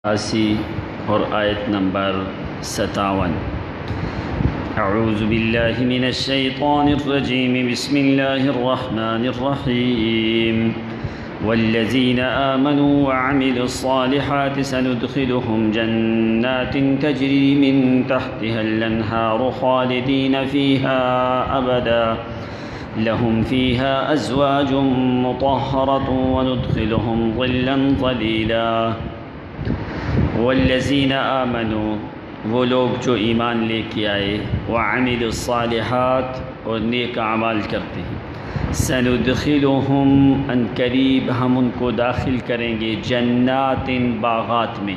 80 اور آیت نمبر 57۔ اعوذ باللہ من الشیطان الرجیم، بسم اللہ الرحمن الرحیم۔ والذین آمنوا وعملوا الصالحات سندخلهم جنات تجری من تحتها الانہار خالدین فیها ابدا لهم فيها أزواج مطهرة وندخلهم ظلا ظليلا۔ والذین آمنوا، وہ لوگ جو ایمان لے کے آئے، وعملوا الصالحات، اور نیک اعمال کرتے ہیں، سندخلهم، ان قریب ہم ان کو داخل کریں گے، جنات، باغات میں،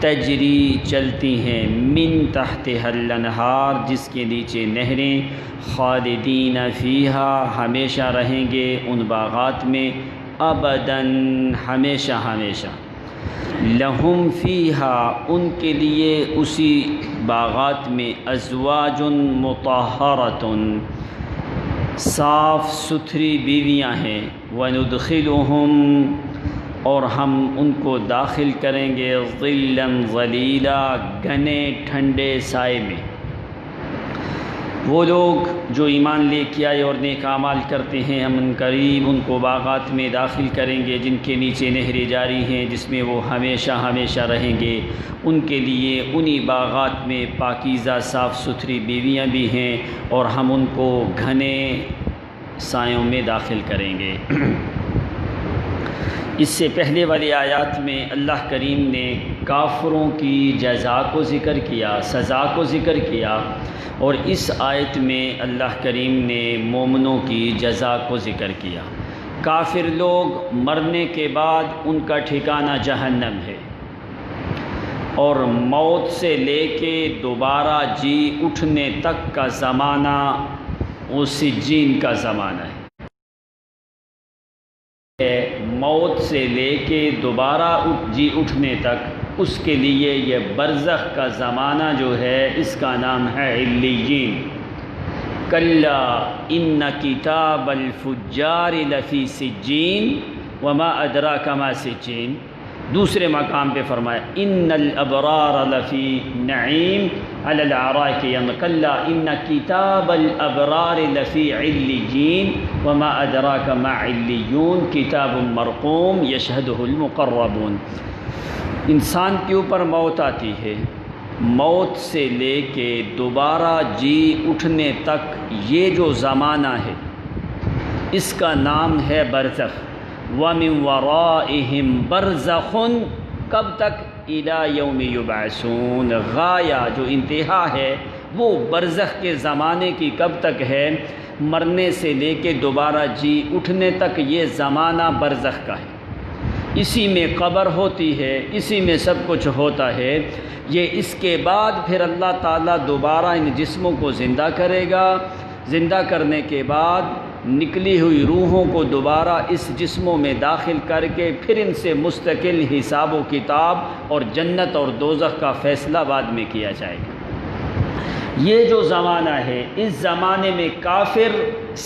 تجری چلتی ہیں، من تحتها الانہار، جس کے نیچے نہریں، خالدین فیہا، ہمیشہ رہیں گے ان باغات میں، ابداً، ہمیشہ ہمیشہ، لہم فیہا، ان کے لیے اسی باغات میں، ازواج مطہرۃ، صاف ستھری بیویاں ہیں، وندخلہم، اور ہم ان کو داخل کریں گے، ظلا ظلیلا، گھنے ٹھنڈے سائے میں۔ وہ لوگ جو ایمان لے کے آئے اور نیک اعمال کرتے ہیں، ہم ان قریب ان کو باغات میں داخل کریں گے جن کے نیچے نہریں جاری ہیں، جس میں وہ ہمیشہ ہمیشہ رہیں گے۔ ان کے لیے انہی باغات میں پاکیزہ صاف ستھری بیویاں بھی ہیں، اور ہم ان کو گھنے سایوں میں داخل کریں گے۔ اس سے پہلے والی آیات میں اللہ کریم نے کافروں کی جزا کو ذکر کیا، سزا کو ذکر کیا، اور اس آیت میں اللہ کریم نے مومنوں کی جزا کو ذکر کیا۔ کافر لوگ مرنے کے بعد ان کا ٹھکانہ جہنم ہے، اور موت سے لے کے دوبارہ جی اٹھنے تک کا زمانہ وہ سجین کا زمانہ ہے۔ موت سے لے کے دوبارہ جی اٹھنے تک، اس کے لیے یہ برزخ کا زمانہ جو ہے، اس کا نام ہے علیین۔ کلا ان کتاب الفجار لفی سجین وما ادراک ما سجین۔ دوسرے مقام پہ فرمایا ان الابرار لفی نعیم علی الارائک ینظرون، کلا ان کتاب الابرار لفی علیین وما ادراک ما علیون، کتاب مرقوم یشہدہ المقربون۔ انسان کے اوپر موت آتی ہے، موت سے لے کے دوبارہ جی اٹھنے تک یہ جو زمانہ ہے، اس کا نام ہے برزخ۔ وَمِن وَرَائِهِمْ بَرْزَخٌ، کب تک؟ إِلَى يَوْمِ يُبْعَثُونَ، غایہ جو انتہا ہے وہ برزخ کے زمانے کی کب تک ہے؟ مرنے سے لے کے دوبارہ جی اٹھنے تک یہ زمانہ برزخ کا ہے۔ اسی میں قبر ہوتی ہے، اسی میں سب کچھ ہوتا ہے۔ یہ اس کے بعد پھر اللہ تعالیٰ دوبارہ ان جسموں کو زندہ کرے گا، زندہ کرنے کے بعد نکلی ہوئی روحوں کو دوبارہ اس جسموں میں داخل کر کے پھر ان سے مستقل حساب و کتاب اور جنت اور دوزخ کا فیصلہ بعد میں کیا جائے گا۔ یہ جو زمانہ ہے، اس زمانے میں کافر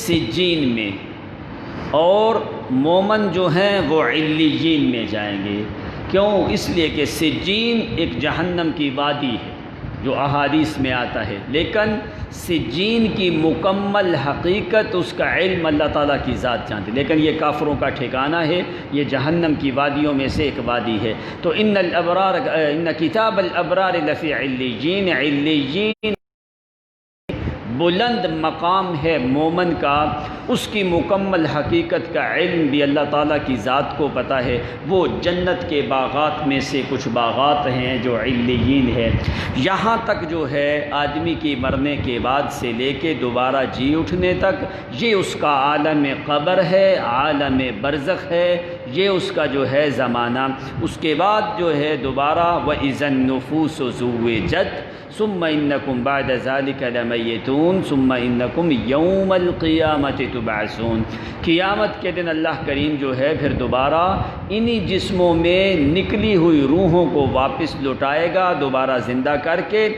سجین میں، اور مومن جو ہیں وہ علیین میں جائیں گے۔ کیوں؟ اس لیے کہ سجین ایک جہنم کی وادی ہے جو احادیث میں آتا ہے، لیکن سجین کی مکمل حقیقت، اس کا علم اللہ تعالیٰ کی ذات جانتی، لیکن یہ کافروں کا ٹھکانہ ہے، یہ جہنم کی وادیوں میں سے ایک وادی ہے۔ تو ان کتاب الابرار لفی علیین، علیین بلند مقام ہے مومن کا، اس کی مکمل حقیقت کا علم بھی اللہ تعالیٰ کی ذات کو پتہ ہے۔ وہ جنت کے باغات میں سے کچھ باغات ہیں جو علیین ہے۔ یہاں تک جو ہے آدمی کی مرنے کے بعد سے لے کے دوبارہ جی اٹھنے تک، یہ اس کا عالم قبر ہے، عالم برزخ ہے، یہ اس کا جو ہے زمانہ۔ اس کے بعد جو ہے دوبارہ وَإِذَا النُّفُوسُ زُوِّجَتْ ثم انکم بعد ذلک لمیتون ثم انکم یوم القیامت تبعثون۔ قیامت کے دن اللہ کریم جو ہے پھر دوبارہ انہی جسموں میں نکلی ہوئی روحوں کو واپس لوٹائے گا، دوبارہ زندہ کر کے۔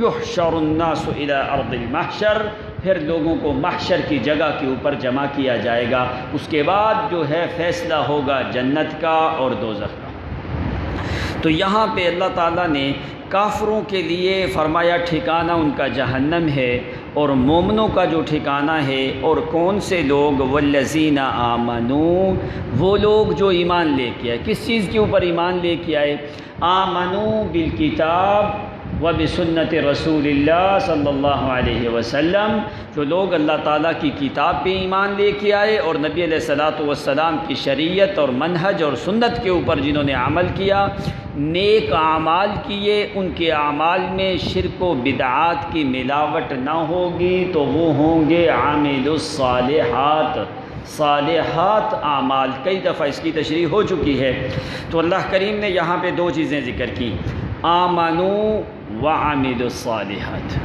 یحشر الناس الی ارض المحشر، پھر لوگوں کو محشر کی جگہ کے اوپر جمع کیا جائے گا۔ اس کے بعد جو ہے فیصلہ ہوگا جنت کا اور دوزخ کا۔ تو یہاں پہ اللہ تعالیٰ نے کافروں کے لیے فرمایا ٹھکانہ ان کا جہنم ہے، اور مومنوں کا جو ٹھکانہ ہے، اور کون سے لوگ، والذین آمنوا، وہ لوگ جو ایمان لے کے آئے۔ کس چیز کے اوپر ایمان لے کے آئے؟ آمنوا بالکتاب و بسنت رسول اللہ صلی اللہ علیہ وسلم، جو لوگ اللہ تعالیٰ کی کتاب پہ ایمان لے کے آئے اور نبی علیہ الصلاۃ والسلام کی شریعت اور منہج اور سنت کے اوپر جنہوں نے عمل کیا، نیک اعمال کیے، ان کے اعمال میں شرک و بدعات کی ملاوٹ نہ ہوگی تو وہ ہوں گے عامل الصالحات، صالحات اعمال۔ کئی دفعہ اس کی تشریح ہو چکی ہے۔ تو اللہ کریم نے یہاں پہ دو چیزیں ذکر کی، آمنوا وعملوا الصالحات،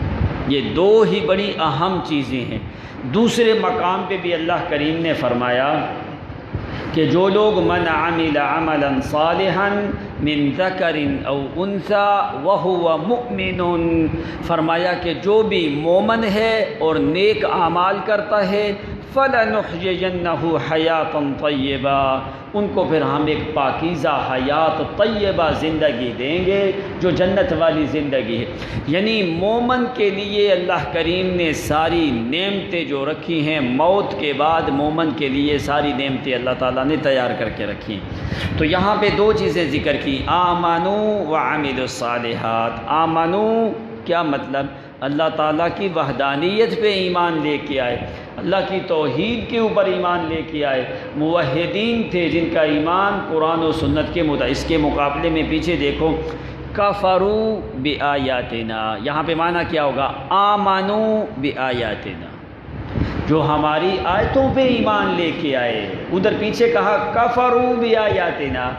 یہ دو ہی بڑی اہم چیزیں ہیں۔ دوسرے مقام پہ بھی اللہ کریم نے فرمایا کہ جو لوگ من عمل عملا صالحا من ذکر او انثی وہو مؤمن، فرمایا کہ جو بھی مومن ہے اور نیک اعمال کرتا ہے، فَلَنُحْيِيَنَّهُ حَيَاةً طَيِّبَةً، ان کو پھر ہم ایک پاکیزہ حیات طیبہ زندگی دیں گے جو جنت والی زندگی ہے۔ یعنی مومن کے لیے اللہ کریم نے ساری نعمتیں جو رکھی ہیں، موت کے بعد مومن کے لیے ساری نعمتیں اللہ تعالیٰ نے تیار کر کے رکھی ہیں۔ تو یہاں پہ دو چیزیں ذکر کی، آمنوا وعملوا الصالحات۔ آمنوا کیا مطلب؟ اللہ تعالیٰ کی وحدانیت پہ ایمان لے کے آئے، اللہ کی توحید کے اوپر ایمان لے کے آئے، موحدین تھے جن کا ایمان قرآن و سنت کے مطابق۔ اس کے مقابلے میں پیچھے دیکھو، کفروا بآیاتنا، یہاں پہ معنی کیا ہوگا؟ آمنوا بآیاتنا، جو ہماری آیتوں پہ ایمان لے کے آئے۔ ادھر پیچھے کہا کفروا بآیاتنا،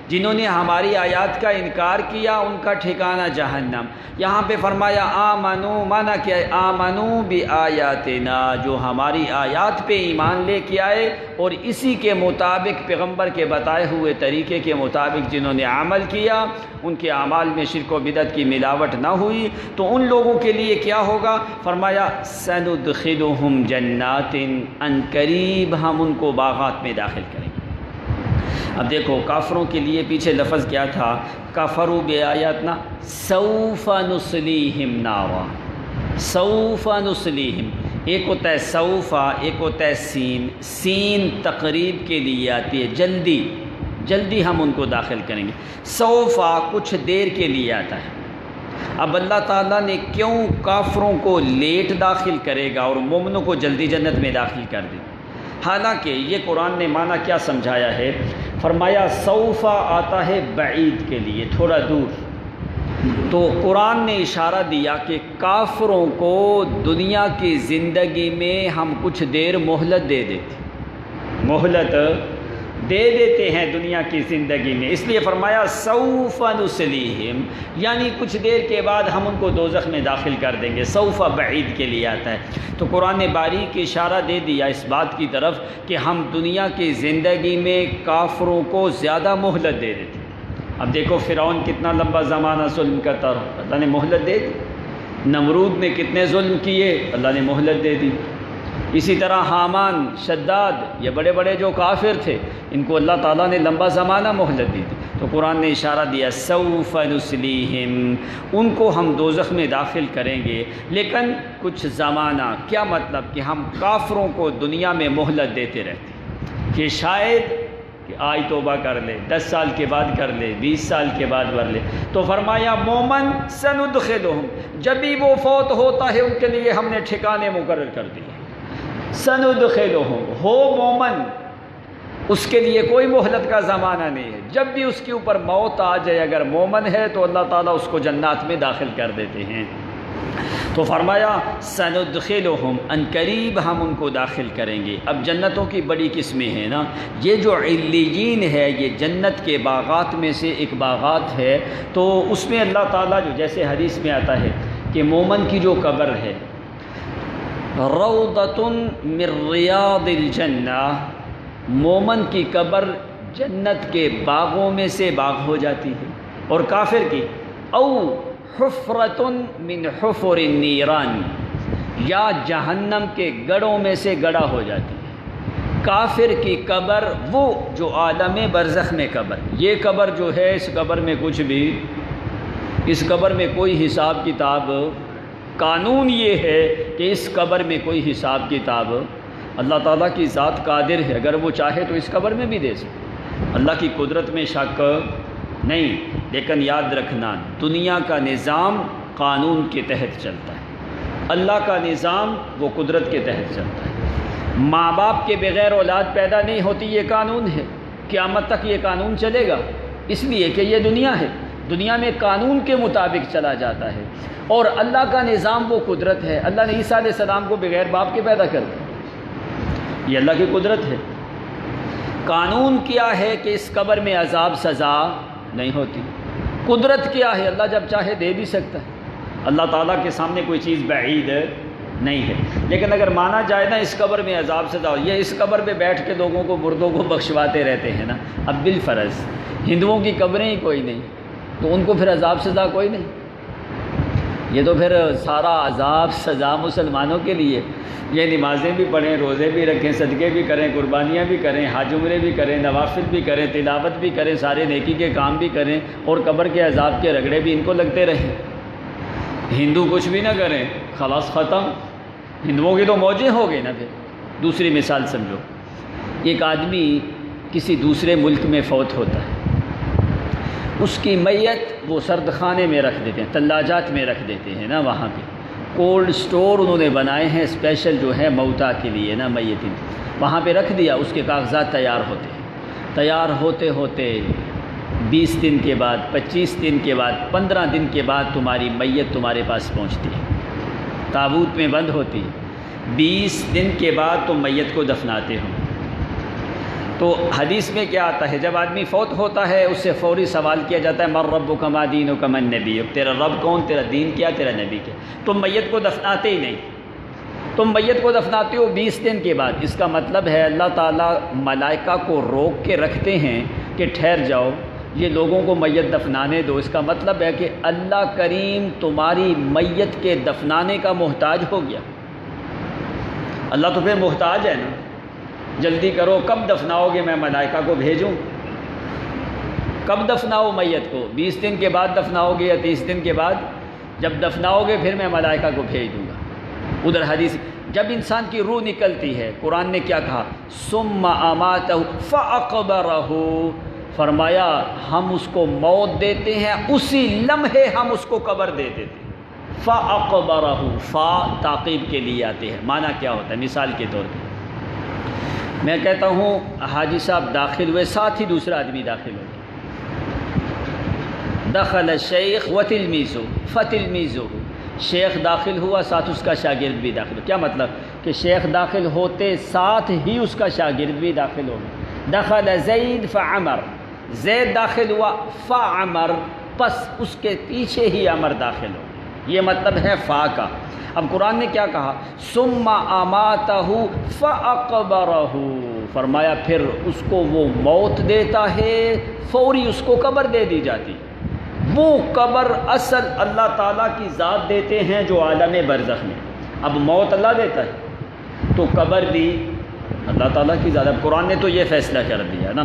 جنہوں نے ہماری آیات کا انکار کیا ان کا ٹھکانہ جہنم۔ یہاں پہ فرمایا آمنو، مانا کیا ہے؟ آمنو بآیاتنا، جو ہماری آیات پہ ایمان لے کے آئے اور اسی کے مطابق پیغمبر کے بتائے ہوئے طریقے کے مطابق جنہوں نے عمل کیا، ان کے اعمال میں شرک و بدعت کی ملاوٹ نہ ہوئی، تو ان لوگوں کے لیے کیا ہوگا؟ فرمایا سندخلہم جنات، ان قریب ہم ان کو باغات میں داخل کریں گے۔ اب دیکھو کافروں کے لیے پیچھے لفظ کیا تھا؟ کفروا بآیاتنا سوف نصلیہم نارا، سوف نصلیہم، ایک ہوتا ہے سوف، ایک ہوتا ہے سین۔ سین تقریب کے لیے آتی ہے، جلدی جلدی ہم ان کو داخل کریں گے۔ سوف کچھ دیر کے لیے آتا ہے۔ اب اللہ تعالیٰ نے کیوں کافروں کو لیٹ داخل کرے گا اور مومنوں کو جلدی جنت میں داخل کر دے؟ حالانکہ یہ قرآن نے معنی کیا سمجھایا ہے؟ فرمایا سوف آتا ہے بعید کے لیے، تھوڑا دور۔ تو قرآن نے اشارہ دیا کہ کافروں کو دنیا کی زندگی میں ہم کچھ دیر مہلت دے دیتے، مہلت دے دیتے ہیں دنیا کی زندگی میں، اس لیے فرمایا سوف نصلیہم، یعنی کچھ دیر کے بعد ہم ان کو دوزخ میں داخل کر دیں گے۔ سوف بعید کے لیے آتا ہے۔ تو قرآن نے باریک اشارہ دے دیا اس بات کی طرف کہ ہم دنیا کی زندگی میں کافروں کو زیادہ مہلت دے دیتے۔ اب دیکھو فرعون کتنا لمبا زمانہ ظلم کرتا رہا، اللہ نے مہلت دے دی۔ نمرود نے کتنے ظلم کیے، اللہ نے مہلت دے دی۔ اسی طرح حامان، شداد، یہ بڑے بڑے جو کافر تھے، ان کو اللہ تعالیٰ نے لمبا زمانہ مہلت دی تھی۔ تو قرآن نے اشارہ دیا سوف نصلیہم، ان کو ہم دوزخ میں داخل کریں گے لیکن کچھ زمانہ۔ کیا مطلب؟ کہ ہم کافروں کو دنیا میں مہلت دیتے رہتے کہ شاید کہ آج توبہ کر لے، 10 سال کے بعد کر لے، 20 سال کے بعد کر لے۔ تو فرمایا مومن سندخلہم، جب بھی وہ فوت ہوتا ہے ان کے لیے ہم نے ٹھکانے مقرر کر دیے۔ سندخلہم، ہو مومن، اس کے لیے کوئی مہلت کا زمانہ نہیں ہے، جب بھی اس کے اوپر موت آ جائے اگر مومن ہے تو اللہ تعالیٰ اس کو جنات میں داخل کر دیتے ہیں۔ تو فرمایا سندخلہم، ان قریب ہم ان کو داخل کریں گے۔ اب جنتوں کی بڑی قسمیں ہیں نا، یہ جو علیین ہے یہ جنت کے باغات میں سے ایک باغات ہے۔ تو اس میں اللہ تعالیٰ جو جیسے حدیث میں آتا ہے کہ مومن کی جو قبر ہے، روضۃ من ریاض الجنہ، مومن کی قبر جنت کے باغوں میں سے باغ ہو جاتی ہے، اور کافر کی او حفرۃ من حفر النیران، یا جہنم کے گڑھوں میں سے گڑھا ہو جاتی ہے۔ کافر کی قبر وہ جو عالم برزخ میں قبر، یہ قبر جو ہے اس قبر میں کچھ بھی، اس قبر میں کوئی حساب کتاب، قانون یہ ہے کہ اس قبر میں کوئی حساب کتاب، اللہ تعالیٰ کی ذات قادر ہے، اگر وہ چاہے تو اس قبر میں بھی دے سکے، اللہ کی قدرت میں شک نہیں، لیکن یاد رکھنا دنیا کا نظام قانون کے تحت چلتا ہے، اللہ کا نظام وہ قدرت کے تحت چلتا ہے۔ ماں باپ کے بغیر اولاد پیدا نہیں ہوتی، یہ قانون ہے، قیامت تک یہ قانون چلے گا، اس لیے کہ یہ دنیا ہے، دنیا میں قانون کے مطابق چلا جاتا ہے، اور اللہ کا نظام وہ قدرت ہے۔ اللہ نے عیسیٰ علیہ السلام کو بغیر باپ کے پیدا کر دیا، یہ اللہ کی قدرت ہے۔ قانون کیا ہے کہ اس قبر میں عذاب سزا نہیں ہوتی، قدرت کیا ہے اللہ جب چاہے دے بھی سکتا ہے، اللہ تعالیٰ کے سامنے کوئی چیز بعید نہیں ہے۔ لیکن اگر مانا جائے نا اس قبر میں عذاب سزا ہو، یہ اس قبر پہ بیٹھ کے لوگوں کو مردوں کو بخشواتے رہتے ہیں نا، اب بالفرض ہندوؤں کی قبریں ہی کوئی نہیں تو ان کو پھر عذاب سزا کوئی نہیں، یہ تو پھر سارا عذاب سزا مسلمانوں کے لیے، یہ نمازیں بھی پڑھیں، روزے بھی رکھیں، صدقے بھی کریں، قربانیاں بھی کریں، حج عمرے بھی کریں، نوافل بھی کریں، تلاوت بھی کریں، سارے نیکی کے کام بھی کریں، اور قبر کے عذاب کے رگڑے بھی ان کو لگتے رہیں۔ ہندو کچھ بھی نہ کریں، خلاص ختم، ہندوؤں کی تو موجیں ہو گئی نا۔ پھر دوسری مثال سمجھو، ایک آدمی کسی دوسرے ملک میں فوت ہوتا ہے، اس کی میت وہ سرد خانے میں رکھ دیتے ہیں، تلاجات میں رکھ دیتے ہیں نا، وہاں پہ کولڈ سٹور انہوں نے بنائے ہیں اسپیشل جو ہے موتا کے لیے نا، میتیں وہاں پہ رکھ دیا، اس کے کاغذات تیار ہوتے ہیں، تیار ہوتے ہوتے 20 دن کے بعد، 25 دن کے بعد، 15 دن کے بعد تمہاری میت تمہارے پاس پہنچتی ہے، تابوت میں بند ہوتی ہے، 20 دن کے بعد تم میت کو دفناتے ہو۔ تو حدیث میں کیا آتا ہے، جب آدمی فوت ہوتا ہے اس سے فوری سوال کیا جاتا ہے، مر ربک ما دینک من نبیک، تیرا رب کون، تیرا دین کیا، تیرا نبی کیا۔ تم میت کو دفناتے ہی نہیں، تم میت کو دفناتے ہو 20 دن کے بعد، اس کا مطلب ہے اللہ تعالیٰ ملائکہ کو روک کے رکھتے ہیں کہ ٹھہر جاؤ، یہ لوگوں کو میت دفنانے دو۔ اس کا مطلب ہے کہ اللہ کریم تمہاری میت کے دفنانے کا محتاج ہو گیا، اللہ تو پھر محتاج ہے نا، جلدی کرو، کب دفناؤ گے، میں ملائکہ کو بھیجوں، کب دفناؤ میت کو، 20 دن کے بعد دفناؤ گے یا 30 دن کے بعد، جب دفناؤ گے پھر میں ملائکہ کو بھیج دوں گا۔ ادھر حدیث جب انسان کی روح نکلتی ہے، قرآن نے کیا کہا، ثم اماتہ فاقبرہ، فرمایا ہم اس کو موت دیتے ہیں، اسی لمحے ہم اس کو قبر دے دیتے ہیں۔ فاقبرہ، فا تعقیب کے لیے آتے ہیں، معنی کیا ہوتا ہے، مثال کے طور پہ میں کہتا ہوں حاجی صاحب داخل ہوئے، ساتھ ہی دوسرا آدمی داخل ہو گیا، دخل الشیخ وتلمیذہ فتلمیذہ، شیخ داخل ہوا، ساتھ اس کا شاگرد بھی داخل ہوا۔ کیا مطلب کہ شیخ داخل ہوتے ساتھ ہی اس کا شاگرد بھی داخل ہو گیا۔ دخل زید فعمر، زید داخل ہوا، فعمر، پس اس کے پیچھے ہی عمر داخل ہو، یہ مطلب ہے فا کا۔ اب قرآن نے کیا کہا، ثم اماتہ فاقبرہ، فرمایا پھر اس کو وہ موت دیتا ہے، فوری اس کو قبر دے دی جاتی۔ وہ قبر اصل اللہ تعالیٰ کی ذات دیتے ہیں جو عالم برزخ میں، اب موت اللہ دیتا ہے تو قبر بھی اللہ تعالیٰ کی ذات۔ اب قرآن نے تو یہ فیصلہ کر دیا نا،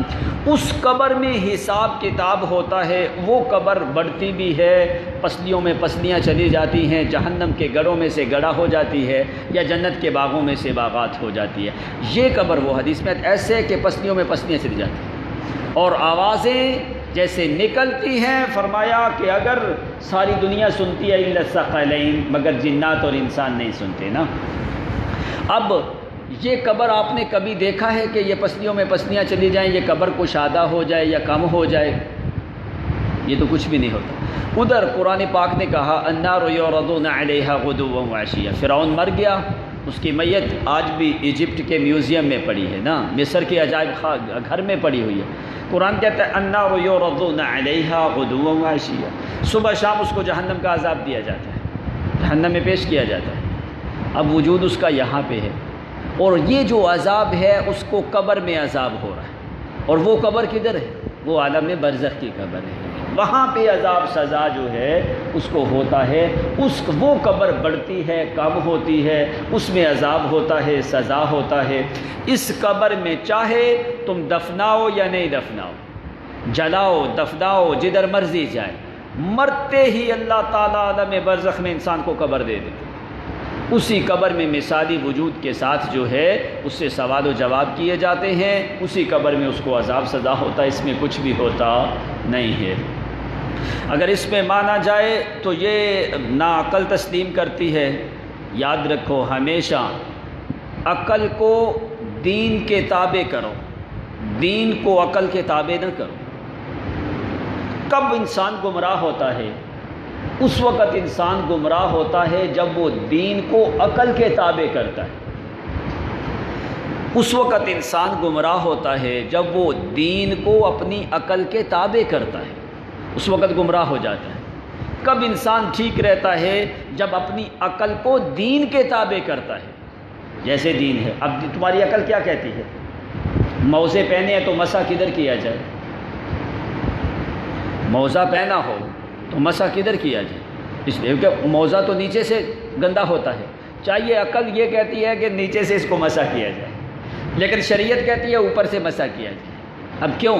اس قبر میں حساب کتاب ہوتا ہے، وہ قبر بڑھتی بھی ہے، پسلیوں میں پسلیاں چلی جاتی ہیں، جہنم کے گڑھوں میں سے گڑھا ہو جاتی ہے، یا جنت کے باغوں میں سے باغات ہو جاتی ہے۔ یہ قبر وہ حدیث میں ایسے کہ پسلیوں میں پسلیاں چلی جاتی ہیں اور آوازیں جیسے نکلتی ہیں، فرمایا کہ اگر ساری دنیا سنتی ہے الا الثقلین، مگر جنات اور انسان نہیں سنتے نا۔ اب یہ قبر آپ نے کبھی دیکھا ہے کہ یہ پسلیوں میں پسلیاں چلی جائیں، یہ قبر کشادہ ہو جائے یا کم ہو جائے؟ یہ تو کچھ بھی نہیں ہوتا۔ ادھر قرآن پاک نے کہا النار یعرضون علیہا غدوا وعشیا، فرعون مر گیا، اس کی میت آج بھی ایجپٹ کے میوزیم میں پڑی ہے نا، مصر کے عجائب گھر میں پڑی ہوئی ہے۔ قرآن کہتا ہے النار یعرضون علیہا غدوا وعشیا، صبح شام اس کو جہنم کا عذاب دیا جاتا ہے، جہنم میں پیش کیا جاتا ہے۔ اب وجود اس کا یہاں پہ ہے، اور یہ جو عذاب ہے اس کو قبر میں عذاب ہو رہا ہے، اور وہ قبر کدھر ہے؟ وہ عالم برزخ کی قبر ہے۔ وہاں پہ عذاب سزا جو ہے اس کو ہوتا ہے، وہ قبر بڑھتی ہے، کم ہوتی ہے، اس میں عذاب ہوتا ہے، سزا ہوتا ہے۔ اس قبر میں چاہے تم دفناؤ یا نہیں دفناؤ، جلاؤ دفناؤ، جدھر مرضی جائے، مرتے ہی اللہ تعالیٰ عالم برزخ میں انسان کو قبر دے دیتے، اسی قبر میں مثالی وجود کے ساتھ جو ہے اس سے سوال و جواب کیے جاتے ہیں، اسی قبر میں اس کو عذاب سزا ہوتا ہے، اس میں کچھ بھی ہوتا نہیں ہے۔ اگر اس میں مانا جائے تو یہ ناعقل تسلیم کرتی ہے۔ یاد رکھو ہمیشہ عقل کو دین کے تابع کرو، دین کو عقل کے تابع نہ کرو۔ کب انسان گمراہ ہوتا ہے؟ اس وقت انسان گمراہ ہوتا ہے جب وہ دین کو عقل کے تابع کرتا ہے۔ اس وقت انسان گمراہ ہوتا ہے جب وہ دین کو اپنی عقل کے تابع کرتا ہے، اس وقت گمراہ ہو جاتا ہے۔ کب انسان ٹھیک رہتا ہے؟ جب اپنی عقل کو دین کے تابع کرتا ہے۔ جیسے دین ہے، اب تمہاری عقل کیا کہتی ہے؟ موزے پہنے ہیں تو مسح کدھر کیا جائے؟ موزہ پہنا ہو تو مسح کدھر کیا جائے؟ اس لیے کہ موزہ تو نیچے سے گندا ہوتا ہے، چاہیے عقل یہ کہتی ہے کہ نیچے سے اس کو مسح کیا جائے، لیکن شریعت کہتی ہے اوپر سے مسح کیا جائے۔ اب کیوں؟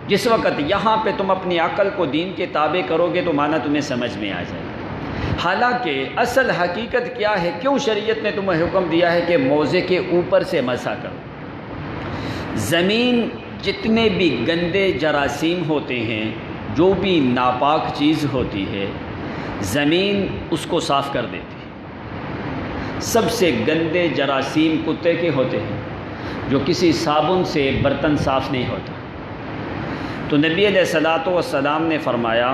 جس وقت یہاں پہ تم اپنی عقل کو دین کے تابع کرو گے تو معنی تمہیں سمجھ میں آ جائے گا۔ حالانکہ اصل حقیقت کیا ہے؟ کیوں شریعت نے تمہیں حکم دیا ہے کہ موزے کے اوپر سے مسح کرو؟ زمین جتنے بھی گندے جراثیم ہوتے ہیں، جو بھی ناپاک چیز ہوتی ہے، زمین اس کو صاف کر دیتی ہے۔ سب سے گندے جراثیم کتے کے ہوتے ہیں، جو کسی صابن سے برتن صاف نہیں ہوتا۔ تو نبی علیہ الصلوۃ والسلام نے فرمایا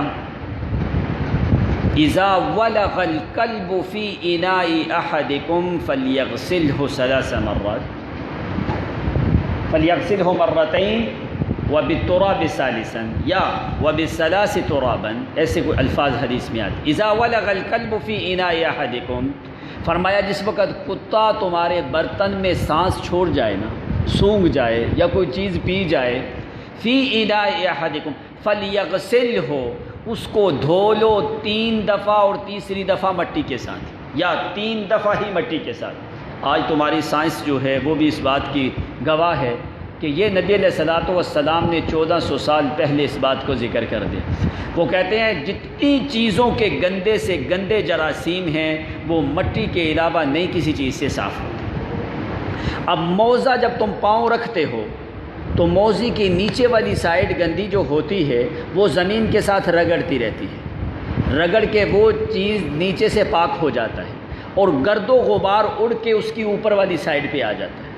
اذا ولغ الكلب في اناء احدكم فليغسله 3 مرات فليغسله مرتين وبالتراب ثالثا یا وبالثلاث ترابا، ایسے کوئی الفاظ حدیث میں آتے۔ اذا ولغ الكلب في اناء احدكم، فرمایا جس وقت کتا تمہارے برتن میں سانس چھوڑ جائے نا، سونگھ جائے یا کوئی چیز پی جائے، فی اناء احدکم فلیغسلہ، اس کو دھو لو 3 دفعہ اور تیسری دفعہ مٹی کے ساتھ، یا 3 دفعہ ہی مٹی کے ساتھ۔ آج تمہاری سائنس جو ہے وہ بھی اس بات کی گواہ ہے کہ یہ نبی علیہ الصلوۃ والسلام نے 1400 سال پہلے اس بات کو ذکر کر دیا۔ وہ کہتے ہیں جتنی چیزوں کے گندے سے گندے جراثیم ہیں وہ مٹی کے علاوہ نہیں کسی چیز سے صاف ہوتے۔ اب موزہ جب تم پاؤں رکھتے ہو تو موزی کی نیچے والی سائڈ گندی جو ہوتی ہے وہ زمین کے ساتھ رگڑتی رہتی ہے، رگڑ کے وہ چیز نیچے سے پاک ہو جاتا ہے اور گرد و غبار اڑ کے اس کی اوپر والی سائڈ پہ آ جاتا ہے۔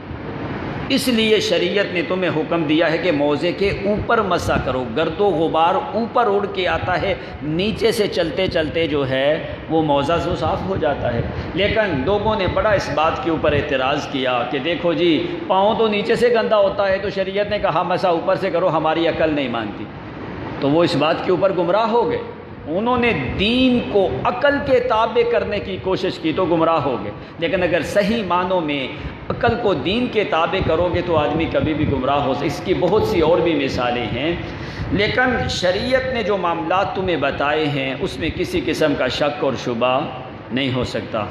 اس لیے شریعت نے تمہیں حکم دیا ہے کہ موزے کے اوپر مسح کرو، گرد و غبار اوپر اڑ کے آتا ہے، نیچے سے چلتے چلتے جو ہے وہ موزہ سے صاف ہو جاتا ہے۔ لیکن لوگوں نے بڑا اس بات کے اوپر اعتراض کیا کہ دیکھو جی پاؤں تو نیچے سے گندا ہوتا ہے تو شریعت نے کہا مسح اوپر سے کرو، ہماری عقل نہیں مانتی۔ تو وہ اس بات کے اوپر گمراہ ہو گئے، انہوں نے دین کو عقل کے تابع کرنے کی کوشش کی تو گمراہ ہو گئے۔ لیکن اگر صحیح معنوں میں عقل کو دین کے تابع کرو گے تو آدمی کبھی بھی گمراہ ہو سکتا۔ اس کی بہت سی اور بھی مثالیں ہیں، لیکن شریعت نے جو معاملات تمہیں بتائے ہیں اس میں کسی قسم کا شک اور شبہ نہیں ہو سکتا۔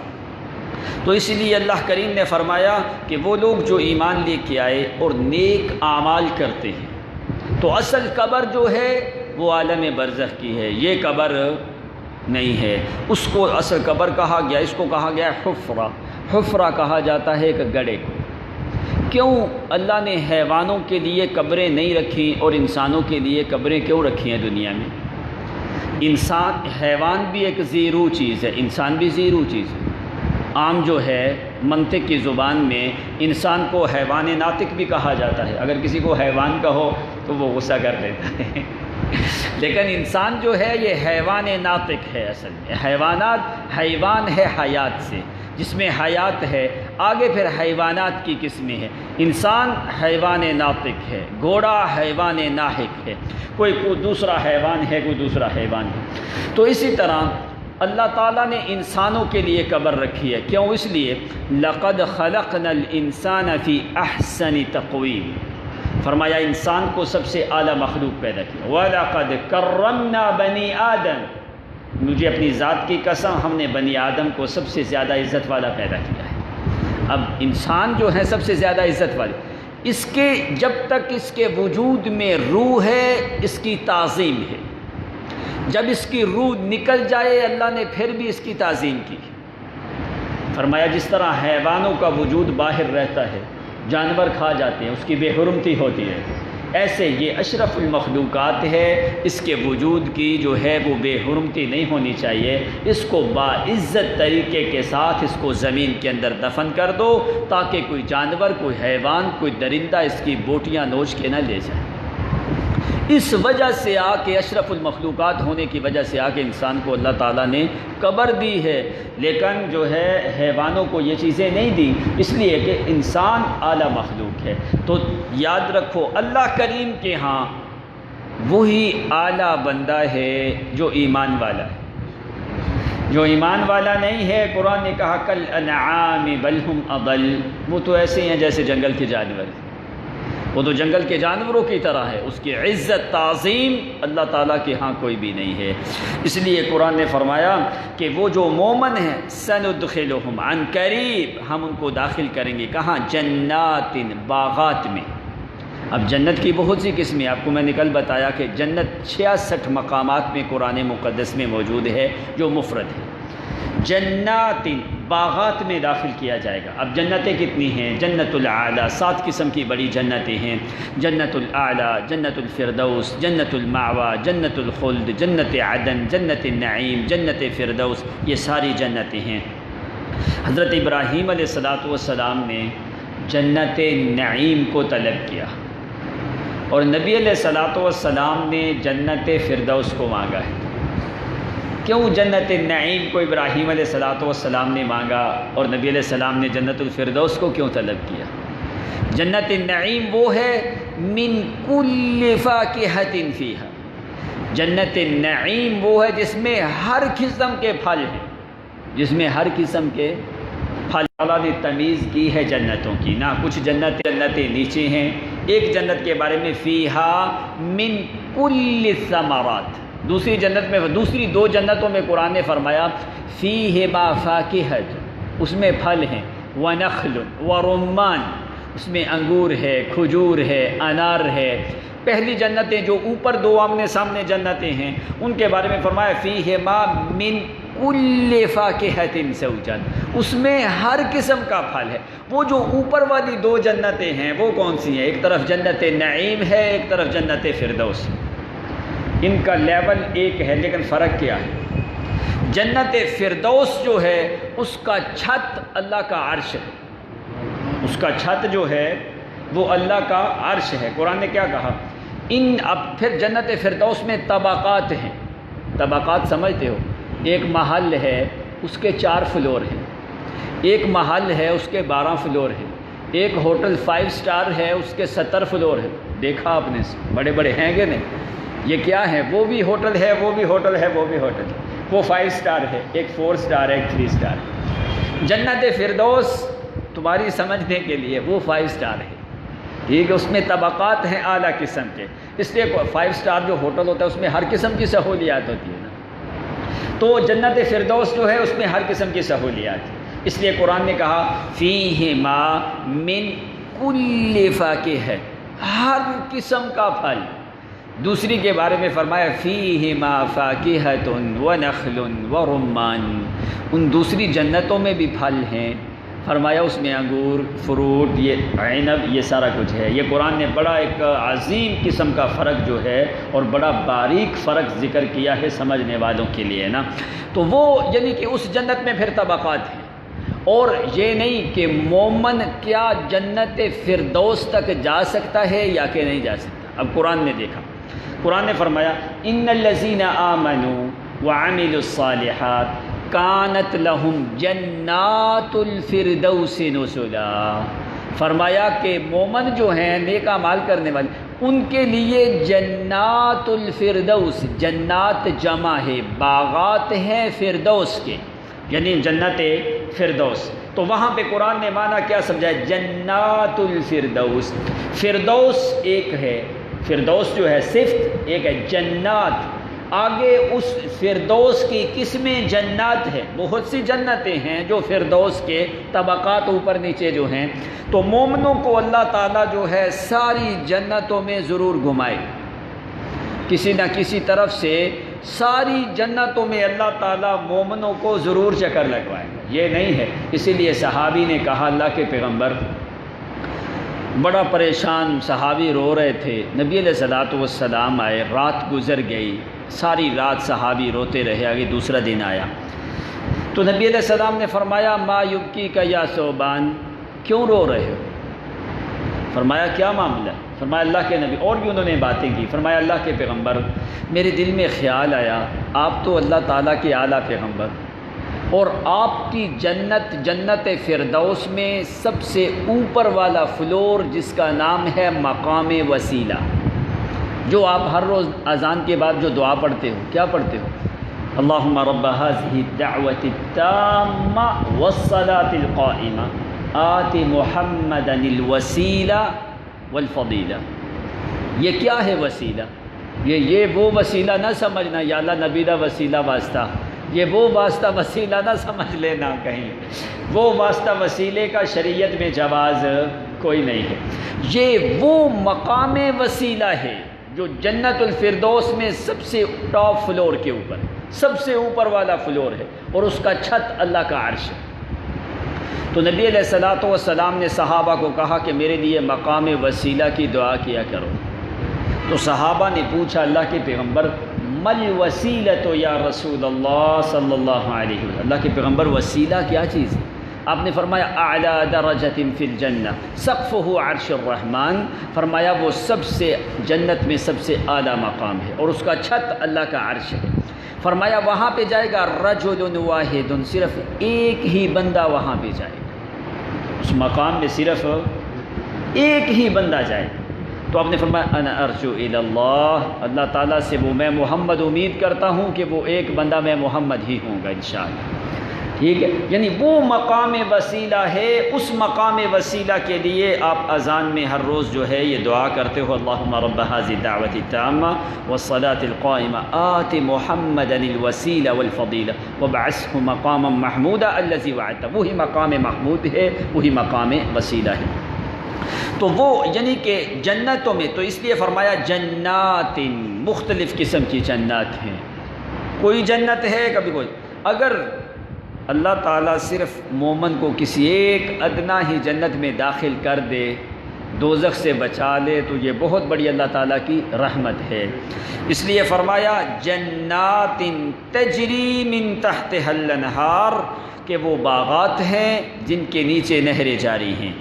تو اس لیے اللہ کریم نے فرمایا کہ وہ لوگ جو ایمان لے کے آئے اور نیک اعمال کرتے ہیں، تو اصل قبر جو ہے وہ عالم برزخ کی ہے، یہ قبر نہیں ہے۔ اس کو اصل قبر کہا گیا، اس کو کہا گیا حفرہ۔ حفرہ کہا جاتا ہے ایک گڑھے کو۔ کیوں اللہ نے حیوانوں کے لیے قبریں نہیں رکھیں اور انسانوں کے لیے قبریں کیوں رکھی ہیں دنیا میں؟ انسان، حیوان بھی ایک زیرو چیز ہے، انسان بھی زیرو چیز ہے۔ عام جو ہے منطق کی زبان میں انسان کو حیوان ناطق بھی کہا جاتا ہے، اگر کسی کو حیوان کہو تو وہ غصہ کر لیتا ہے لیکن انسان جو ہے یہ حیوان ناطق ہے۔ اصل میں حیوانات، حیوان ہے حیات سے، جس میں حیات ہے، آگے پھر حیوانات کی قسمیں ہیں۔ انسان حیوان ناطق ہے، گھوڑا حیوان ناحق ہے، کوئی دوسرا حیوان ہے، کوئی دوسرا حیوان ہے۔ تو اسی طرح اللہ تعالیٰ نے انسانوں کے لیے قبر رکھی ہے۔ کیوں؟ اس لیے لَقَدْ خَلَقْنَا الْإِنسَانَ فِي أَحْسَنِ تَقْوِيمٍ، فرمایا انسان کو سب سے اعلیٰ مخلوق پیدا کیا. وَلَقَدْ كَرَّمْنَا بَنِي آدَمَ، مجھے اپنی ذات کی قسم ہم نے بنی آدم کو سب سے زیادہ عزت والا پیدا کیا ہے. اب انسان جو ہے سب سے زیادہ عزت والے، اس کے جب تک اس کے وجود میں روح ہے اس کی تعظیم ہے، جب اس کی روح نکل جائے اللہ نے پھر بھی اس کی تعظیم کی. فرمایا جس طرح حیوانوں کا وجود باہر رہتا ہے، جانور کھا جاتے ہیں، اس کی بے حرمتی ہوتی ہے، ایسے یہ اشرف المخلوقات ہے، اس کے وجود کی جو ہے وہ بے حرمتی نہیں ہونی چاہیے. اس کو باعزت طریقے کے ساتھ اس کو زمین کے اندر دفن کر دو تاکہ کوئی جانور، کوئی حیوان، کوئی درندہ اس کی بوٹیاں نوچ کے نہ لے جائے. اس وجہ سے آ کے اشرف المخلوقات ہونے کی وجہ سے آ کے انسان کو اللہ تعالیٰ نے قبر دی ہے، لیکن جو ہے حیوانوں کو یہ چیزیں نہیں دی، اس لیے کہ انسان اعلیٰ مخلوق ہے. تو یاد رکھو اللہ کریم کے ہاں وہی اعلیٰ بندہ ہے جو ایمان والا ہے. جو ایمان والا نہیں ہے، قرآن نے کہا کل انعام بل ہم اضل، وہ تو ایسے ہیں جیسے جنگل کے جانور ہیں، وہ تو جنگل کے جانوروں کی طرح ہے. اس کی عزت تعظیم اللہ تعالیٰ کے ہاں کوئی بھی نہیں ہے. اس لیے قرآن نے فرمایا کہ وہ جو مومن ہیں سندخلہم عن قریب، ہم ان کو داخل کریں گے کہاں؟ جنات، باغات میں. اب جنت کی بہت سی قسمیں آپ کو میں نے کل بتایا کہ جنت 66 مقامات میں قرآن مقدس میں موجود ہے جو مفرد ہے. جنات، باغات میں داخل کیا جائے گا. اب جنتیں کتنی ہیں؟ جنت الاعلیٰ، 7 قسم کی بڑی جنتیں ہیں. جنت الاعلیٰ، جنت الفردوس، جنت المأویٰ، جنت الخلد، جنت عدن، جنت النعیم، جنت فردوس، یہ ساری جنتیں ہیں. حضرت ابراہیم علیہ السلام نے جنت نعیم کو طلب کیا اور نبی علیہ السلام نے جنت فردوس کو مانگا ہے. کیوں جنت النعیم کو ابراہیم علیہ السلام نے مانگا اور نبی علیہ السلام نے جنت الفردوس کو کیوں طلب کیا؟ جنت النعیم وہ ہے من کل فاکہۃ فیہا، جنت النعیم وہ ہے جس میں ہر قسم کے پھل ہیں، جس میں ہر قسم کے پھل. اللہ نے تمیز کی ہے جنتوں کی، نہ کچھ جنتیں نیچے ہیں. ایک جنت کے بارے میں فیہا من کل الثمرات، دوسری جنت میں، دوسری 2 جنتوں میں قرآن نے فرمایا فیہما فاکہۃ، اس میں پھل ہیں، ونخل ورمان، اس میں انگور ہے، کھجور ہے، انار ہے. پہلی جنتیں جو اوپر 2 آمنے سامنے جنتیں ہیں ان کے بارے میں فرمایا فیہما من کل فاکہۃ زوجان، اس میں ہر قسم کا پھل ہے. وہ جو اوپر والی 2 جنتیں ہیں وہ کون سی ہیں؟ ایک طرف جنت نعیم ہے، ایک طرف جنت فردوس. ان کا لیول ایک ہے لیکن فرق کیا ہے؟ جنت فردوس جو ہے اس کا چھت اللہ کا عرش ہے، اس کا چھت جو ہے وہ اللہ کا عرش ہے. قرآن نے کیا کہا؟ اب پھر جنت فردوس میں طبقات ہیں. طبقات سمجھتے ہو؟ ایک محل ہے اس کے 4 فلور ہیں، ایک محل ہے اس کے 12 فلور ہیں، ایک ہوٹل 5 سٹار ہے اس کے 70 فلور ہے. دیکھا آپ نے؟ بڑے بڑے ہیں گے نہیں؟ یہ کیا ہے؟ وہ بھی ہوٹل ہے، وہ بھی ہوٹل ہے، وہ بھی ہوٹل ہے. وہ 5 سٹار ہے، ایک 4 سٹار ہے، ایک 3 سٹار ہے. جنت فردوس تمہاری سمجھنے کے لیے وہ 5 سٹار ہے، ٹھیک ہے؟ اس میں طبقات ہیں اعلیٰ قسم کے. اس لیے 5 سٹار جو ہوٹل ہوتا ہے اس میں ہر قسم کی سہولیات ہوتی ہے نا. تو جنت فردوس جو ہے اس میں ہر قسم کی سہولیات ہیں. اس لیے قرآن نے کہا فیہما من کل فاکہۃ، ہر قسم کا پھل. دوسری کے بارے میں فرمایا فیہما فاکہۃ ونخل ورمان، ان دوسری جنتوں میں بھی پھل ہیں. فرمایا اس میں انگور، فروٹ، یہ عنب، یہ سارا کچھ ہے. یہ قرآن نے بڑا ایک عظیم قسم کا فرق جو ہے اور بڑا باریک فرق ذکر کیا ہے سمجھنے والوں کے لیے نا. تو وہ یعنی کہ اس جنت میں پھر طبقات ہیں. اور یہ نہیں کہ مومن کیا جنت فردوس تک جا سکتا ہے یا کہ نہیں جا سکتا. اب قرآن نے دیکھا، قرآن نے فرمایا ان الذین آمنوا وعملوا الصالحات کانت لہم جنات الفردوس نزلا. فرمایا کہ مومن جو ہیں نیک اعمال کرنے والے ان کے لیے جنات الفردوس، جنات جمع ہے، باغات ہیں فردوس کے، یعنی جنت فردوس، تو وہاں پہ قرآن نے معنی کیا سمجھایا؟ جنات الفردوس۔ فردوس ایک ہے، فردوس جو ہے صفت، ایک ہے جنات۔ آگے اس فردوس کی قسمیں جنات ہے، بہت سی جنتیں ہیں جو فردوس کے طبقات اوپر نیچے جو ہیں، تو مومنوں کو اللہ تعالیٰ جو ہے ساری جنتوں میں ضرور گھمائے، کسی نہ کسی طرف سے ساری جنتوں میں اللہ تعالیٰ مومنوں کو ضرور چکر لگوائے گا، یہ نہیں ہے۔ اسی لیے صحابی نے کہا اللہ کے پیغمبر، بڑا پریشان صحابی رو رہے تھے، نبی علیہ الصلوۃ والسلام آئے، رات گزر گئی، ساری رات صحابی روتے رہے، آگے دوسرا دن آیا تو نبی علیہ السلام نے فرمایا ما یبکی کا یا ثوبان، کیوں رو رہے ہو؟ فرمایا کیا معاملہ؟ فرمایا اللہ کے نبی، اور بھی انہوں نے باتیں کی، فرمایا اللہ کے پیغمبر میرے دل میں خیال آیا آپ تو اللہ تعالیٰ کے اعلیٰ پیغمبر، اور آپ کی جنت جنت فردوس میں سب سے اوپر والا فلور جس کا نام ہے مقام وسیلہ، جو آپ ہر روز اذان کے بعد جو دعا پڑھتے ہو، کیا پڑھتے ہو؟ اللہم رب هذه الدعوة التامة والصلاة القائمة آت محمدا الوسیلہ والفضیلہ۔ یہ کیا ہے وسیلہ؟ یہ وہ وسیلہ نہ سمجھنا یا اللہ نبی دا وسیلہ واسطہ، یہ وہ واسطہ وسیلہ نہ سمجھ لینا کہیں، وہ واسطہ وسیلے کا شریعت میں جواز کوئی نہیں ہے۔ یہ وہ مقام وسیلہ ہے جو جنت الفردوس میں سب سے ٹاپ فلور کے اوپر، سب سے اوپر والا فلور ہے، اور اس کا چھت اللہ کا عرش ہے۔ تو نبی علیہ الصلوۃ والسلام نے صحابہ کو کہا کہ میرے لیے مقام وسیلہ کی دعا کیا کرو، تو صحابہ نے پوچھا اللہ کے پیغمبر مل وسیلۃ یا رسول اللہ صلی اللہ علیہ وسلم، اللہ کے پیغمبر وسیلہ کیا چیز ہے؟ آپ نے فرمایا اعلی درجۃ فی الجنہ سقفہ عرش الرحمن، فرمایا وہ سب سے جنت میں سب سے اعلیٰ مقام ہے اور اس کا چھت اللہ کا عرش ہے۔ فرمایا وہاں پہ جائے گا رجل واحد، صرف ایک ہی بندہ وہاں پہ جائے گا، اس مقام میں صرف ایک ہی بندہ جائے گا۔ تو آپ نے فرمایا انا ارجو الی اللہ، اللہ تعالیٰ سے وہ میں محمد امید کرتا ہوں کہ وہ ایک بندہ میں محمد ہی ہوں گا انشاءاللہ، ٹھیک ہے؟ یعنی وہ مقام وسیلہ ہے، اس مقام وسیلہ کے لیے آپ اذان میں ہر روز جو ہے یہ دعا کرتے ہو اللہم رب هذه الدعوة التامة والصلاة القائمة آت محمدا الوسیلہ والفضیلہ وابعثه مقاما محمودا الذی وعدته، وہی مقام محمود ہے، وہی مقام وسیلہ ہے۔ تو وہ یعنی کہ جنتوں میں، تو اس لیے فرمایا جنات، مختلف قسم کی جنات ہیں، کوئی جنت ہے کبھی کوئی، اگر اللہ تعالیٰ صرف مومن کو کسی ایک ادنا ہی جنت میں داخل کر دے، دوزخ سے بچا لے، تو یہ بہت بڑی اللہ تعالیٰ کی رحمت ہے۔ اس لیے فرمایا جنات تجری من تحتها الانہار، کہ وہ باغات ہیں جن کے نیچے نہریں جاری ہیں۔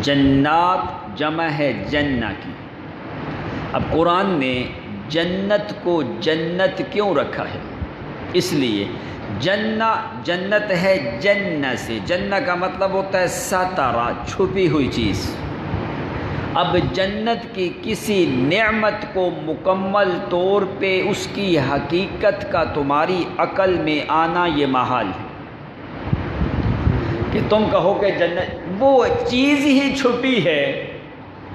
جنات جمع ہے جنہ کی۔ اب قرآن نے جنت کو جنت کیوں رکھا ہے؟ اس لیے جنہ جنت ہے جنہ سے، جنہ کا مطلب ہوتا ہے ستارہ، چھپی ہوئی چیز۔ اب جنت کی کسی نعمت کو مکمل طور پہ اس کی حقیقت کا تمہاری عقل میں آنا یہ محال ہے کہ تم کہو کہ جنت وہ چیز ہی چھپی ہے۔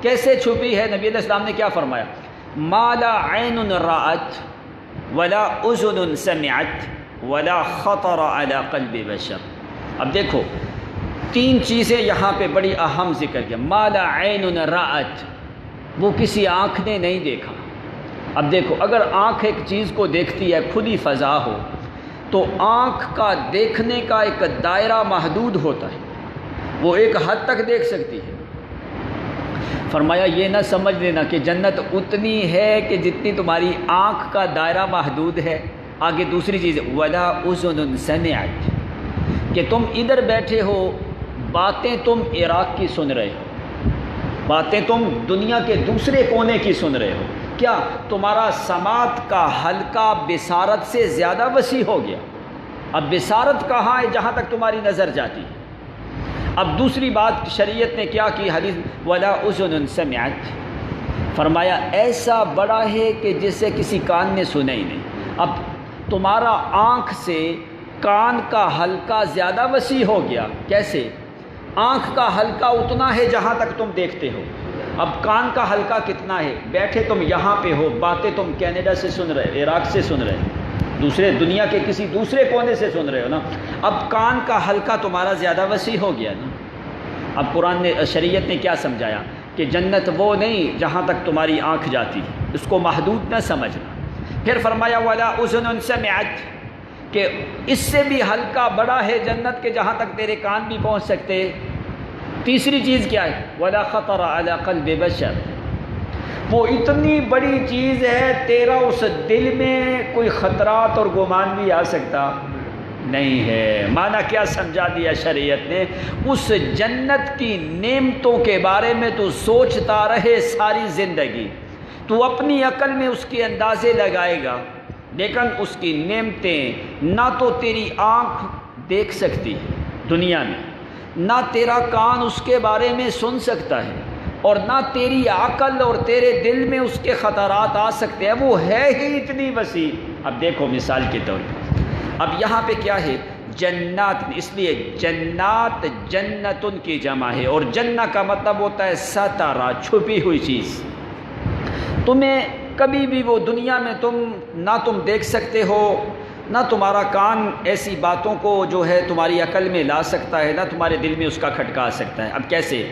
کیسے چھپی ہے؟ نبی علیہ السلام نے کیا فرمایا؟ ما لا عین رأت ولا اذن سمعت ولا خطر علی قلب بشر۔ اب دیکھو تین چیزیں یہاں پہ بڑی اہم ذکر کیا۔ ما لا عین رأت، وہ کسی آنکھ نے نہیں دیکھا۔ اب دیکھو اگر آنکھ ایک چیز کو دیکھتی ہے، کھلی فضا ہو، تو آنکھ کا دیکھنے کا ایک دائرہ محدود ہوتا ہے، وہ ایک حد تک دیکھ سکتی ہے۔ فرمایا یہ نہ سمجھ لینا کہ جنت اتنی ہے کہ جتنی تمہاری آنکھ کا دائرہ محدود ہے۔ آگے دوسری چیز ولا اذن سمعت، کہ تم ادھر بیٹھے ہو، باتیں تم عراق کی سن رہے ہو، باتیں تم دنیا کے دوسرے کونے کی سن رہے ہو۔ کیا تمہارا سماعت کا حلقہ بصارت سے زیادہ وسیع ہو گیا؟ اب بصارت کہاں ہے؟ جہاں تک تمہاری نظر جاتی ہے۔ اب دوسری بات شریعت نے کیا کی؟ حدیث ولا اذن سمعت، فرمایا ایسا بڑا ہے کہ جسے کسی کان نے سنا ہی نہیں۔ اب تمہارا آنکھ سے کان کا حلقہ زیادہ وسیع ہو گیا. کیسے؟ آنکھ کا حلقہ اتنا ہے جہاں تک تم دیکھتے ہو. اب کان کا حلقہ کتنا ہے؟ بیٹھے تم یہاں پہ ہو، باتیں تم کینیڈا سے سن رہے، عراق سے سن رہے، دوسرے دنیا کے کسی دوسرے کونے سے سن رہے ہو نا. اب کان کا حلقہ تمہارا زیادہ وسیع ہو گیا نا. اب قرآن نے، شریعت نے کیا سمجھایا کہ جنت وہ نہیں جہاں تک تمہاری آنکھ جاتی ہے، اس کو محدود نہ سمجھنا. پھر فرمایا وَلَا أُذُنٌ سَمِعَتْ، کہ اس سے بھی حلقہ بڑا ہے جنت کے جہاں تک تیرے کان بھی پہنچ سکتے. تیسری چیز کیا ہے؟ وَلَا خَطَرَ عَلَى قَلْبِ بَشَرٍ، وہ اتنی بڑی چیز ہے تیرا اس دل میں کوئی خطرات اور گمان بھی آ سکتا نہیں ہے. معنی کیا سمجھا دیا شریعت نے؟ اس جنت کی نعمتوں کے بارے میں تو سوچتا رہے ساری زندگی، تو اپنی عقل میں اس کے اندازے لگائے گا، لیکن اس کی نعمتیں نہ تو تیری آنکھ دیکھ سکتی دنیا میں، نہ تیرا کان اس کے بارے میں سن سکتا ہے، اور نہ تیری عقل اور تیرے دل میں اس کے خطرات آ سکتے ہیں. وہ ہے ہی اتنی وسیع. اب دیکھو مثال کے طور پر، اب یہاں پہ کیا ہے؟ جنات. اس لیے جنات جنتن کی جمع ہے، اور جنہ کا مطلب ہوتا ہے ستارہ، چھپی ہوئی چیز. تمہیں کبھی بھی وہ دنیا میں نہ تم دیکھ سکتے ہو، نہ تمہارا کان ایسی باتوں کو جو ہے تمہاری عقل میں لا سکتا ہے، نہ تمہارے دل میں اس کا کھٹکا سکتا ہے. اب کیسے؟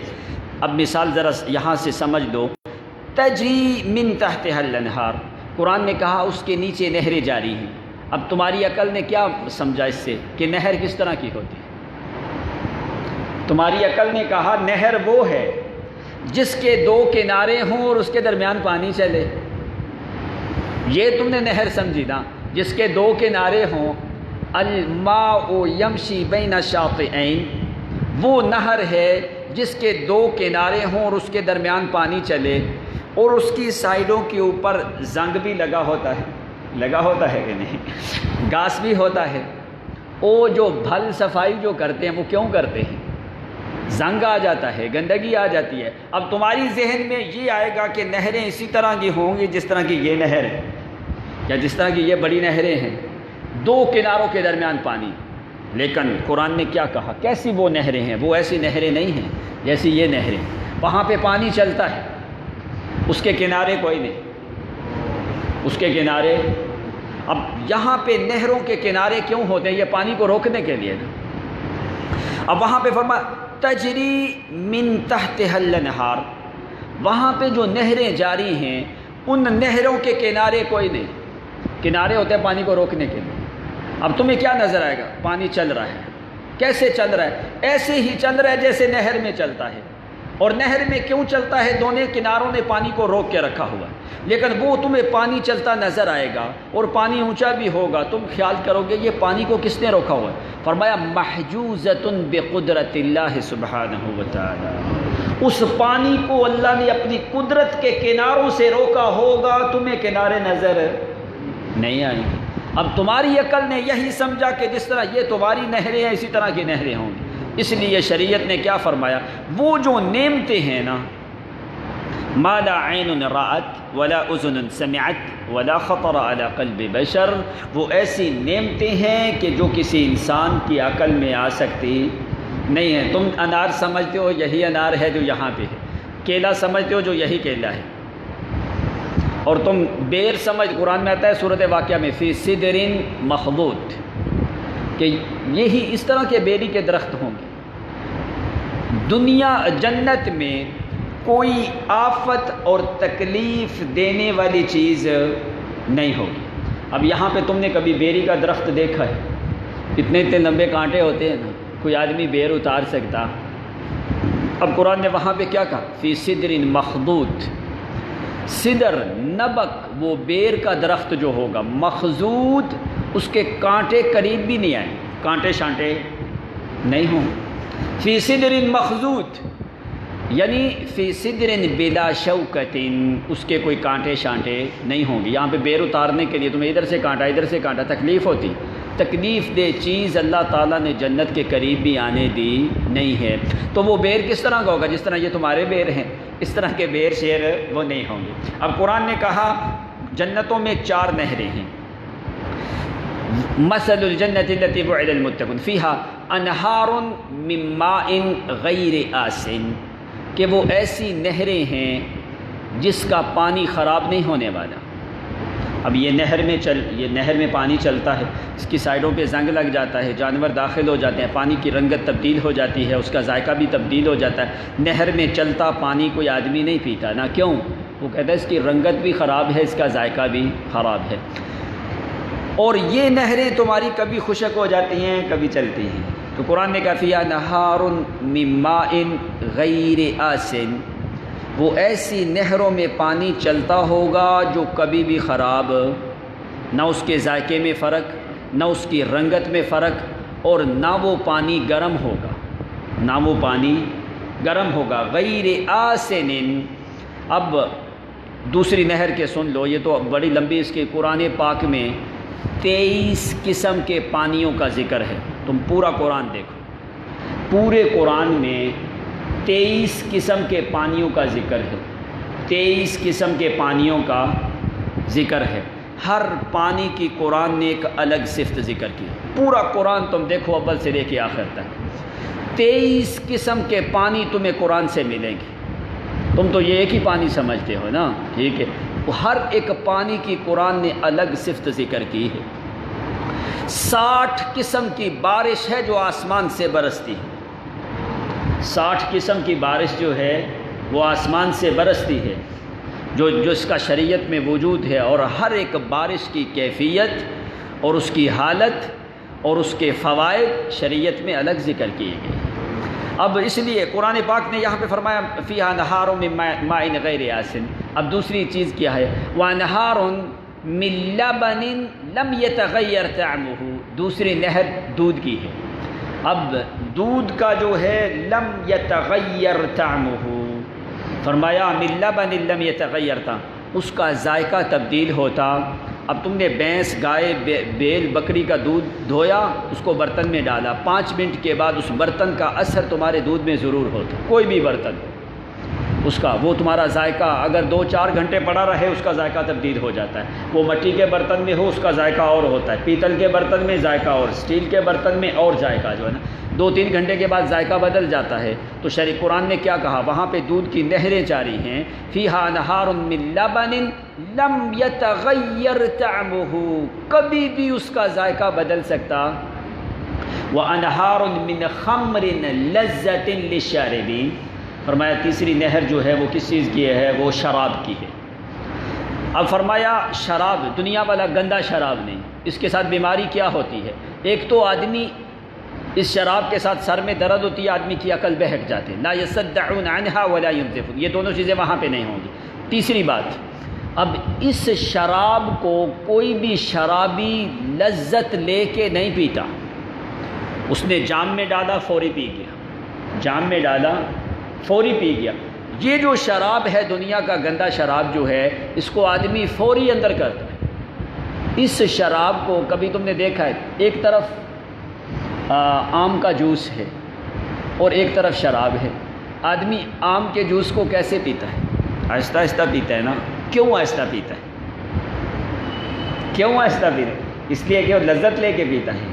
اب مثال ذرا یہاں سے سمجھ لو. تجری من تحتها الانہار، قرآن نے کہا اس کے نیچے نہریں جاری ہیں. اب تمہاری عقل نے کیا سمجھا اس سے کہ نہر کس طرح کی ہوتی ہے؟ تمہاری عقل نے کہا نہر وہ ہے جس کے دو کنارے ہوں اور اس کے درمیان پانی چلے. یہ تم نے نہر سمجھی نا، جس کے دو کنارے ہوں. الماء یمشی بین الشاطئین، وہ نہر ہے جس کے دو کنارے ہوں اور اس کے درمیان پانی چلے، اور اس کی سائڈوں کے اوپر زنگ بھی لگا ہوتا ہے. لگا ہوتا ہے کہ نہیں؟ گھاس بھی ہوتا ہے. وہ جو بھل صفائی جو کرتے ہیں وہ کیوں کرتے ہیں؟ زنگ آ جاتا ہے، گندگی آ جاتی ہے. اب تمہاری ذہن میں یہ آئے گا کہ نہریں اسی طرح کی ہوں گی جس طرح کی یہ نہر ہے، یا جس طرح کی یہ بڑی نہریں ہیں، دو کناروں کے درمیان پانی. لیکن قرآن نے کیا کہا؟ کیسی وہ نہریں ہیں؟ وہ ایسی نہریں نہیں ہیں جیسی یہ نہریں. وہاں پہ پانی چلتا ہے، اس کے کنارے کوئی نہیں، اس کے کنارے. اب یہاں پہ نہروں کے کنارے کیوں ہوتے ہیں؟ یہ پانی کو روکنے کے لیے نا. اب وہاں پہ فرمایا تجری من تحتها الانہار، وہاں پہ جو نہریں جاری ہیں ان نہروں کے کنارے کوئی نہیں. کنارے ہوتے ہیں پانی کو روکنے کے لیے. اب تمہیں کیا نظر آئے گا؟ پانی چل رہا ہے. کیسے چل رہا ہے؟ ایسے ہی چل رہا ہے جیسے نہر میں چلتا ہے. اور نہر میں کیوں چلتا ہے؟ دونوں کناروں نے پانی کو روک کے رکھا ہوا ہے. لیکن وہ تمہیں پانی چلتا نظر آئے گا اور پانی اونچا بھی ہوگا. تم خیال کرو گے یہ پانی کو کس نے روکا ہوا ہے؟ فرمایا محجوزۃ بقدرت اللہ سبحانہ وتعالی، اس پانی کو اللہ نے اپنی قدرت کے کناروں سے روکا ہوگا، تمہیں کنارے نظر نہیں آئیں گے. اب تمہاری عقل نے یہی سمجھا کہ جس طرح یہ تمہاری نہریں ہیں اسی طرح کی نہریں ہوں گی. اس لیے شریعت نے کیا فرمایا؟ وہ جو نعمتیں ہیں نا، ما لا عین رأت ولا اذن سمعت ولا خطر على قلب بشر، وہ ایسی نعمتیں ہیں کہ جو کسی انسان کی عقل میں آ سکتی نہیں ہے. تم انار سمجھتے ہو یہی انار ہے جو یہاں پہ ہے، کیلا سمجھتے ہو جو یہی کیلا ہے، اور تم بیر سمجھ، قرآن میں آتا ہے سورۃ واقعہ میں فی سدر مخضود، کہ یہی اس طرح کے بیری کے درخت ہوں گے. دنیا جنت میں کوئی آفت اور تکلیف دینے والی چیز نہیں ہوگی. اب یہاں پہ تم نے کبھی بیری کا درخت دیکھا ہے؟ اتنے اتنے لمبے کانٹے ہوتے ہیں نا، کوئی آدمی بیر اتار سکتا؟ اب قرآن نے وہاں پہ کیا کہا؟ فی سدر مخضود. صدر نبک وہ بیر کا درخت جو ہوگا، مخضود اس کے کانٹے قریب بھی نہیں آئیں، کانٹے شانٹے نہیں ہوں. فی صدر مخضود یعنی فی صدر بلا شوکت، اس کے کوئی کانٹے شانٹے نہیں ہوں گے. یہاں پہ بیر اتارنے کے لیے تمہیں ادھر سے کانٹا ادھر سے کانٹا تکلیف ہوتی. تکلیف دہ چیز اللہ تعالیٰ نے جنت کے قریب بھی آنے دی نہیں ہے. تو وہ بیر کس طرح کا ہوگا؟ جس طرح یہ تمہارے بیر ہیں اس طرح کے بیر شیر وہ نہیں ہوں گے. اب قرآن نے کہا جنتوں میں 4 نہریں ہیں، مثل الجنت التي وعد المتقون فيها انہار من ماء غیر آسن، کہ وہ ایسی نہریں ہیں جس کا پانی خراب نہیں ہونے والا۔ اب یہ نہر میں پانی چلتا ہے، اس کی سائڈوں پہ زنگ لگ جاتا ہے، جانور داخل ہو جاتے ہیں، پانی کی رنگت تبدیل ہو جاتی ہے، اس کا ذائقہ بھی تبدیل ہو جاتا ہے۔ نہر میں چلتا پانی کوئی آدمی نہیں پیتا نا، کیوں؟ وہ کہتا ہے اس کی رنگت بھی خراب ہے، اس کا ذائقہ بھی خراب ہے۔ اور یہ نہریں تمہاری کبھی خشک ہو جاتی ہیں، کبھی چلتی ہیں۔ تو قرآن نے کہا فیہا نہار من ماء غیر آسن، وہ ایسی نہروں میں پانی چلتا ہوگا جو کبھی بھی خراب نہ، اس کے ذائقے میں فرق، نہ اس کی رنگت میں فرق، اور نہ وہ پانی گرم ہوگا، نہ وہ پانی گرم ہوگا۔ غیر آسن۔ اب دوسری نہر کے سن لو، یہ تو بڑی لمبی، اس کے قرآن پاک میں 23 قسم کے پانیوں کا ذکر ہے۔ تم پورا قرآن دیکھو، پورے قرآن میں 23 قسم کے پانیوں کا ذکر ہے، 23 قسم کے پانیوں کا ذکر ہے۔ ہر پانی کی قرآن نے ایک الگ صفت ذکر کی۔ پورا قرآن تم دیکھو اول سے لے کے آخر تک، 23 قسم کے پانی تمہیں قرآن سے ملیں گے۔ تم تو یہ ایک ہی پانی سمجھتے ہو نا، ٹھیک ہے، ہر ایک پانی کی قرآن نے الگ صفت ذکر کی ہے۔ 60 قسم کی بارش ہے جو آسمان سے برستی ہے، 60 قسم کی بارش جو ہے وہ آسمان سے برستی ہے، جو اس کا شریعت میں وجود ہے، اور ہر ایک بارش کی کیفیت اور اس کی حالت اور اس کے فوائد شریعت میں الگ ذکر کیے گئے۔ اب اس لیے قرآن پاک نے یہاں پہ فرمایا فیہا نہار من ماء غیر آسن۔ اب دوسری چیز کیا ہے؟ وانہار من لبن لم یتغیر طعمہ، دوسری نہر دودھ کی ہے۔ اب دودھ کا جو ہے لم یتغیر طعمہ، فرمایا من لبن لم یتغیر طعمہ، اس کا ذائقہ تبدیل ہوتا۔ اب تم نے بھینس، گائے، بیل، بکری کا دودھ دھویا، اس کو برتن میں ڈالا، 5 منٹ کے بعد اس برتن کا اثر تمہارے دودھ میں ضرور ہوتا، کوئی بھی برتن اس کا، وہ تمہارا ذائقہ اگر 2-4 گھنٹے پڑا رہے اس کا ذائقہ تبدیل ہو جاتا ہے۔ وہ مٹی کے برتن میں ہو اس کا ذائقہ اور ہوتا ہے، پیتل کے برتن میں ذائقہ اور، اسٹیل کے برتن میں اور ذائقہ جو ہے نا 2-3 گھنٹے کے بعد ذائقہ بدل جاتا ہے۔ تو شرع قرآن نے کیا کہا؟ وہاں پہ دودھ کی نہریں جاری ہیں، فیہا نہار من لبن لم یتغیر طعمہ، کبھی بھی اس کا ذائقہ بدل سکتا۔ وانہار من خمر لذۃ للشاربین، فرمایا تیسری نہر جو ہے وہ کس چیز کی ہے؟ وہ شراب کی ہے۔ اب فرمایا شراب دنیا والا گندا شراب نہیں، اس کے ساتھ بیماری کیا ہوتی ہے؟ ایک تو آدمی اس شراب کے ساتھ سر میں درد ہوتی ہے، آدمی کی عقل بہک جاتے، لا یصدعون عنہا ولا ینزفون، یہ دونوں چیزیں وہاں پہ نہیں ہوں گی۔ تیسری بات، اب اس شراب کو کوئی بھی شرابی لذت لے کے نہیں پیتا، اس نے جام میں ڈالا فوری پی گیا، جام میں ڈالا فوری پی گیا۔ یہ جو شراب ہے دنیا کا گندا شراب جو ہے، اس کو آدمی فوری اندر کرتا ہے۔ اس شراب کو کبھی تم نے دیکھا ہے، ایک طرف آم کا جوس ہے اور ایک طرف شراب ہے، آدمی آم کے جوس کو کیسے پیتا ہے؟ آہستہ آہستہ پیتا ہے نا۔ کیوں آہستہ پیتا ہے؟ کیوں آہستہ پیتا ہے؟ اس لیے کہ وہ لذت لے کے پیتا ہے،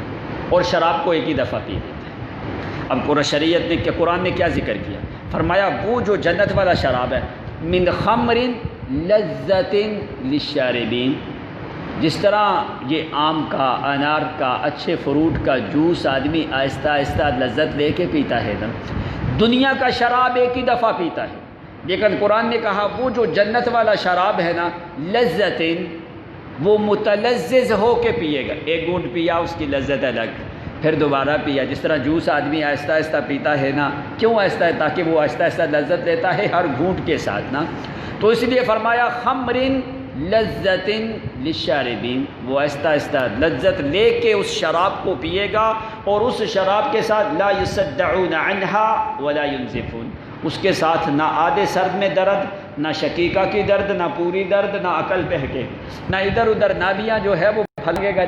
اور شراب کو ایک ہی دفعہ پی لیتا ہے۔ اب قرآن شریعت نے کہ قرآن نے کیا ذکر کیا؟ فرمایا وہ جو جنت والا شراب ہے، من خمر لذۃ للشاربین، جس طرح یہ آم کا، انار کا، اچھے فروٹ کا جوس آدمی آہستہ آہستہ لذت لے کے پیتا ہے نا، دنیا کا شراب ایک ہی دفعہ پیتا ہے، لیکن قرآن نے کہا وہ جو جنت والا شراب ہے نا، لذۃ، وہ متلذذ ہو کے پیے گا، ایک گھونٹ پیا اس کی لذت الگ، پھر دوبارہ پیا۔ جس طرح جوس آدمی آہستہ آہستہ پیتا ہے نا، کیوں آہستہ ہے؟ تاکہ وہ آہستہ آہستہ لذت لیتا ہے ہر گھونٹ کے ساتھ نا۔ تو اس لیے فرمایا خمر لذۃ للشاربین، وہ آہستہ آہستہ لذت لے کے اس شراب کو پیے گا، اور اس شراب کے ساتھ لا یصدعون عنہا ولا ینزفون، اس کے ساتھ نہ آدھے سر میں درد، نہ شقیقہ کی درد، نہ پوری درد، نہ عقل بہکے، نہ ادھر ادھر نالیاں جو ہے وہ پھلے گا